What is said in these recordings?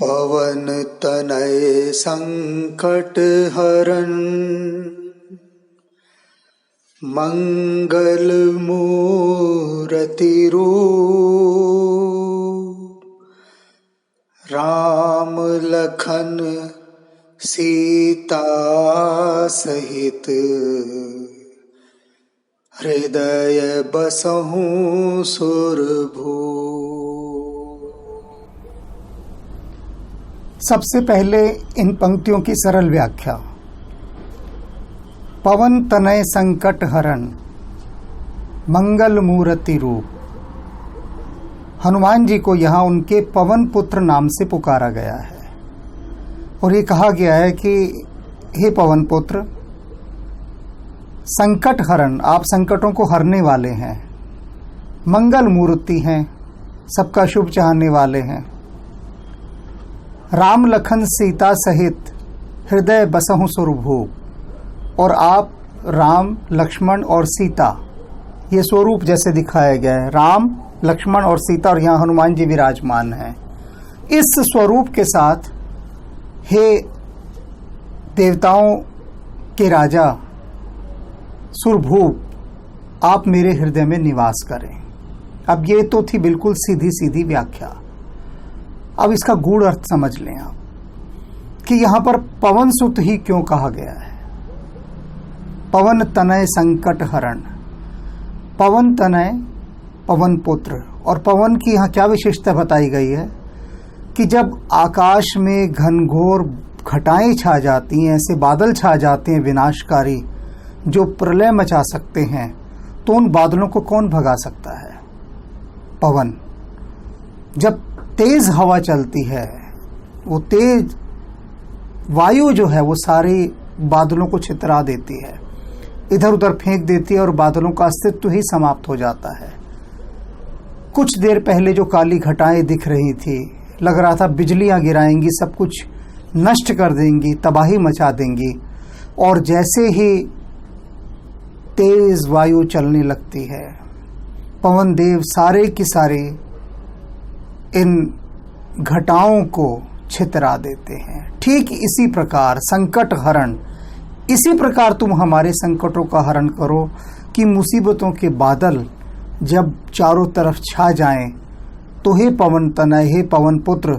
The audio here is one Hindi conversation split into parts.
पवन तनय संकट हरन मंगल मूर्ति रूप राम लखन सीता सहित हृदय बसहु सुरभूप। सबसे पहले इन पंक्तियों की सरल व्याख्या। पवन तनय संकट हरन मंगल मूर्ति रूप। हनुमान जी को यहाँ उनके पवन पुत्र नाम से पुकारा गया है और ये कहा गया है कि हे पवन पुत्र, संकट हरन, आप संकटों को हरने वाले हैं। मंगल मूर्ति हैं, सबका शुभ चाहने वाले हैं। राम लखन सीता सहित हृदय बसहु सुरभूप, और आप राम लक्ष्मण और सीता, ये स्वरूप जैसे दिखाया गया है, राम लक्ष्मण और सीता, और यहाँ हनुमान जी विराजमान हैं। इस स्वरूप के साथ हे देवताओं के राजा सुरभूप, आप मेरे हृदय में निवास करें। अब ये तो थी बिल्कुल सीधी सीधी व्याख्या। अब इसका गूढ़ अर्थ समझ लें आप कि यहाँ पर पवन सुत ही क्यों कहा गया है। पवन तनय संकट हरण, पवन तनय पवन पुत्र, और पवन की यहाँ क्या विशेषता बताई गई है कि जब आकाश में घनघोर घटाएं छा जाती हैं, ऐसे बादल छा जाते हैं विनाशकारी जो प्रलय मचा सकते हैं, तो उन बादलों को कौन भगा सकता है? पवन। जब तेज हवा चलती है, वो तेज वायु जो है वो सारे बादलों को छितरा देती है, इधर उधर फेंक देती है और बादलों का अस्तित्व ही समाप्त हो जाता है। कुछ देर पहले जो काली घटाएं दिख रही थी, लग रहा था बिजलियां गिराएंगी, सब कुछ नष्ट कर देंगी, तबाही मचा देंगी, और जैसे ही तेज वायु चलने लगती है, पवन देव सारे की सारे इन घटाओं को छितरा देते हैं। ठीक इसी प्रकार संकट हरण, इसी प्रकार तुम हमारे संकटों का हरण करो कि मुसीबतों के बादल जब चारों तरफ छा जाएं, तो हे पवन तनय, हे पवन पुत्र,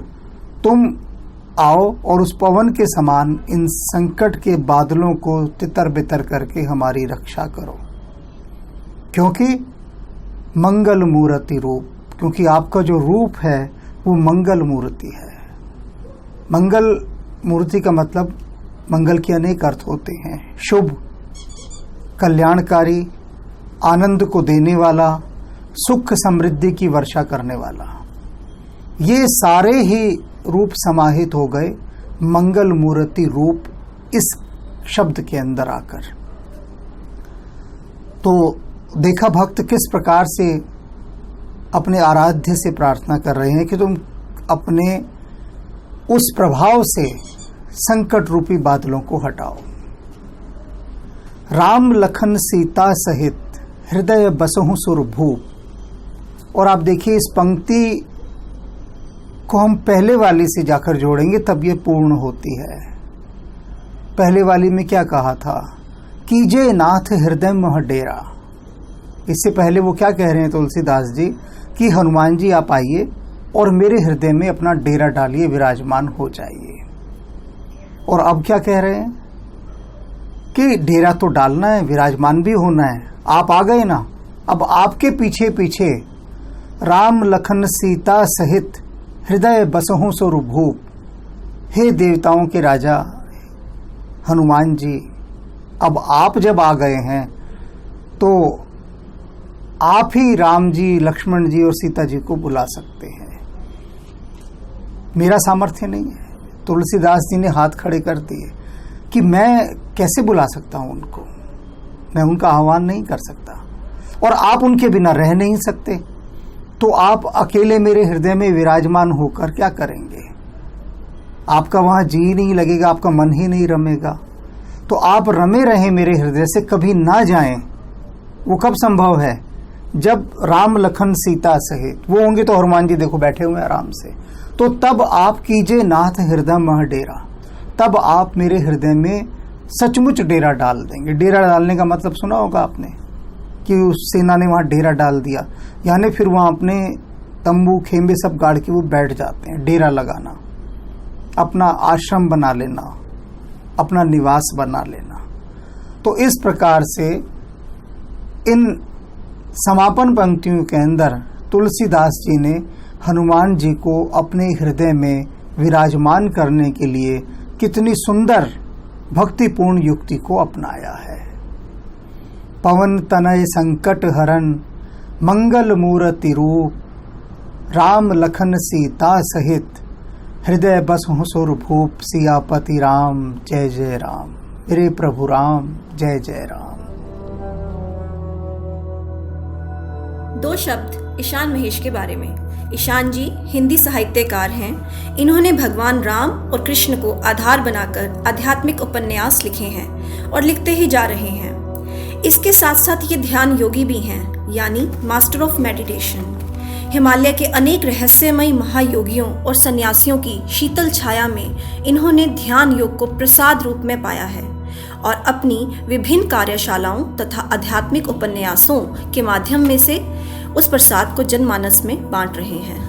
तुम आओ और उस पवन के समान इन संकट के बादलों को तितर बितर करके हमारी रक्षा करो। क्योंकि मंगल मूर्ति रूप, क्योंकि आपका जो रूप है वो मंगल मूर्ति है। मंगल मूर्ति का मतलब, मंगल के अनेक अर्थ होते हैं। शुभ, कल्याणकारी, आनंद को देने वाला, सुख समृद्धि की वर्षा करने वाला, ये सारे ही रूप समाहित हो गए मंगल मूर्ति रूप इस शब्द के अंदर आकर। तो देखा भक्त किस प्रकार से अपने आराध्य से प्रार्थना कर रहे हैं कि तुम अपने उस प्रभाव से संकट रूपी बादलों को हटाओ। राम लखन सीता सहित हृदय बसहु सुरभूप। और आप देखिए इस पंक्ति को हम पहले वाली से जाकर जोड़ेंगे तब ये पूर्ण होती है। पहले वाली में क्या कहा था? कीजे नाथ हृदय मह डेरा। इससे पहले वो क्या कह रहे हैं तुलसीदास जी कि हनुमान जी आप आइए और मेरे हृदय में अपना डेरा डालिए, विराजमान हो जाइए। और अब क्या कह रहे हैं कि डेरा तो डालना है, विराजमान भी होना है। आप आ गए ना, अब आपके पीछे पीछे राम लखन सीता सहित हृदय बसहु सुरभूप। हे देवताओं के राजा हनुमान जी, अब आप जब आ गए हैं तो आप ही राम जी, लक्ष्मण जी और सीता जी को बुला सकते हैं। मेरा सामर्थ्य नहीं है। तुलसीदास जी ने हाथ खड़े कर दिए कि मैं कैसे बुला सकता हूं उनको, मैं उनका आह्वान नहीं कर सकता, और आप उनके बिना रह नहीं सकते, तो आप अकेले मेरे हृदय में विराजमान होकर क्या करेंगे? आपका वहां जी नहीं लगेगा, आपका मन ही नहीं रमेगा। तो आप रमे रहें मेरे हृदय से, कभी ना जाएं, वो कब संभव है? जब राम लखन सीता सहित वो होंगे तो हनुमान जी देखो बैठे हुए हैं आराम से, तो तब आप कीजिए नाथ हृदय मह डेरा, तब आप मेरे हृदय में सचमुच डेरा डाल देंगे। डेरा डालने का मतलब सुना होगा आपने कि उस सेना ने वहां डेरा डाल दिया, यानी फिर वहां अपने तंबू खेमे सब गाड़ के वो बैठ जाते हैं। डेरा लगाना, अपना आश्रम बना लेना, अपना निवास बना लेना। तो इस प्रकार से इन समापन पंक्तियों के अंदर तुलसीदास जी ने हनुमान जी को अपने हृदय में विराजमान करने के लिए कितनी सुंदर भक्तिपूर्ण युक्ति को अपनाया है। पवन तनय संकट हरण मंगल मूर्ति रूप, राम लखन सीता सहित हृदय बसहु सुर भूप, सियापति राम जय जय राम, मेरे प्रभु राम जय जय राम। दो शब्द ईशान महेश के बारे में। ईशान जी हिंदी साहित्यकार हैं। इन्होंने भगवान राम और कृष्ण को आधार बनाकर आध्यात्मिक उपन्यास लिखे हैं और लिखते ही जा रहे हैं। इसके साथ साथ ये ध्यान योगी भी हैं, यानी मास्टर ऑफ मेडिटेशन। हिमालय के अनेक रहस्यमयी महायोगियों और सन्यासियों की शीतल छाया में इन्होंने ध्यान योग को प्रसाद रूप में पाया है और अपनी विभिन्न कार्यशालाओं तथा आध्यात्मिक उपन्यासों के माध्यम में से उस प्रसाद को जनमानस में बांट रहे हैं।